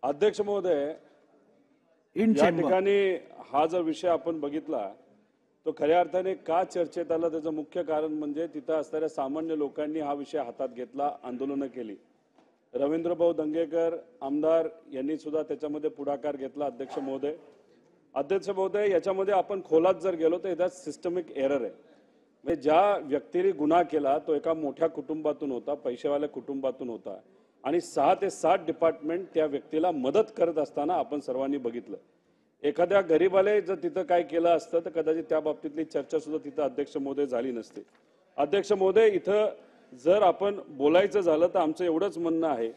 अध्यक्ष महोदय, या ठिकाणी हा जर विषय आपण बघितला तो खऱ्या अर्थाने का चर्चेत आला त्याचं मुख्य कारण म्हणजे तिथं असणाऱ्या सामान्य लोकांनी हा विषय हातात घेतला, आंदोलनं केली। रवींद्रभाऊ दंगेकर आमदार यांनी सुद्धा त्याच्यामध्ये पुढाकार घेतला। अध्यक्ष महोदय, याच्यामध्ये आपण खोलात जर गेलो तर यात सिस्टमिक एरर आहे। म्हणजे ज्या व्यक्तीने गुन्हा केला तो एका मोठ्या कुटुंबातून होता, पैसेवाल्या कुटुंबातून होता आणि 6 ते 7 डिपार्टमेंट त्या व्यक्तीला मदत करत असताना आपण सर्वांनी बघितलं। एखाद्या गरीबाले जर तिथं काय केलं असतं तर कदाचित त्या बाबतीतली चर्चा सुद्धा तिथं अध्यक्ष महोदय झाली नसते। अध्यक्ष महोदय, इथं जर आपण बोलायचं झालं तर आमचं एवढंच म्हणणं आहे,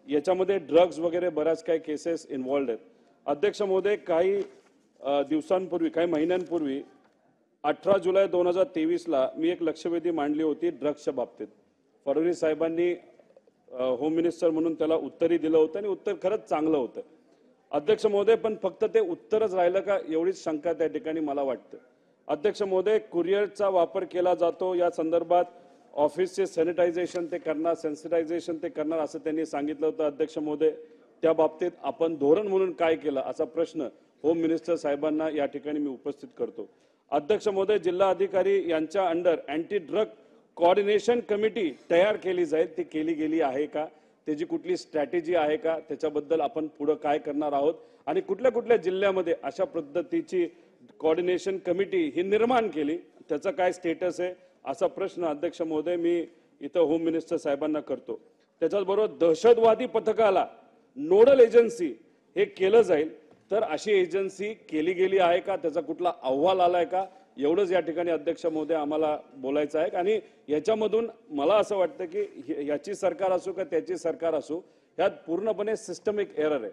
याच्यामध्ये ड्रग्ज वगैरे बऱ्याच काही केसेस इन्व्हॉल्व्ड आहेत। अध्यक्ष महोदय, काही दिवसांपूर्वी काही महिन्यांपूर्वी 18 जुलै 2023 ला मी एक लक्षवेधी मांडली होती ड्रग्सच्या बाबतीत। फडणवीस साहेबांनी होम मिनिस्टर म्हणून त्याला उत्तरही दिलं होतं आणि उत्तर खरंच चांगलं होतं। अध्यक्ष महोदय, पण फक्त ते उत्तरच राहिलं का एवढीच शंका त्या ठिकाणी मला वाटते। अध्यक्ष महोदय, कुरिअरचा वापर केला जातो, या संदर्भात ऑफिसचे सॅनिटायझेशन ते करणार, सेन्सिटायझेशन ते करणार असं त्यांनी सांगितलं होतं। अध्यक्ष महोदय, त्या बाबतीत आपण धोरण म्हणून काय केलं असा प्रश्न होम मिनिस्टर साहेबांना या ठिकाणी मी उपस्थित करतो। अध्यक्ष महोदय, जिल्हा अधिकारी यांच्या under anti drug coordination committee तयार केली जाईल, ती केली गेली आहे का, त्याची कुठली स्ट्रॅटेजी आहे का, त्याच्याबद्दल आपण पुढे काय करणार आहोत आणि कुठल्या कुठल्या जिल्ह्यामध्ये अशा पद्धतीची कोऑर्डिनेशन कमिटी ही निर्माण केली, त्याचा काय स्टेटस आहे असा प्रश्न अध्यक्ष महोदय मी इथं होम मिनिस्टर साहेबांना करतो। त्याच्याबरोबर दहशतवादी पथकाला नोडल एजन्सी हे केलं जाईल, तर अशी एजन्सी केली गेली आहे का, त्याचा कुठला अहवाल आलाय का, एवढंच या ठिकाणी अध्यक्ष महोदय आम्हाला बोलायचं आहे। आणि याच्यामधून मला असं वाटतं की याची सरकार असो का त्याची सरकार असो, यात पूर्णपणे सिस्टमिक एरर आहे।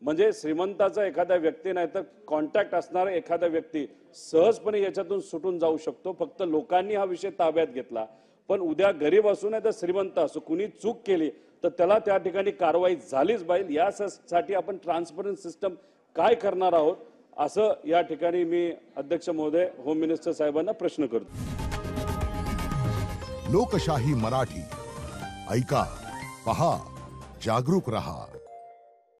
म्हणजे श्रीमंताचा एखादा व्यक्ती नाही तर कॉन्टॅक्ट असणारा एखादा व्यक्ती सहजपणे याच्यातून सुटून जाऊ शकतो, फक्त लोकांनी हा विषय ताब्यात घेतला। पण उद्या गरीब असो नाही तर श्रीमंत असो, कुणी चूक केली तर त्याला त्या ठिकाणी कारवाई झालीच पाहिजे। यासाठी आपण ट्रान्सपरंट सिस्टम काय करणार आहोत असं या ठिकाणी मी अध्यक्ष महोदय होम मिनिस्टर साहेबांना प्रश्न करतो। लोकशाही मराठी ऐका, पहा, जागरूक रहा।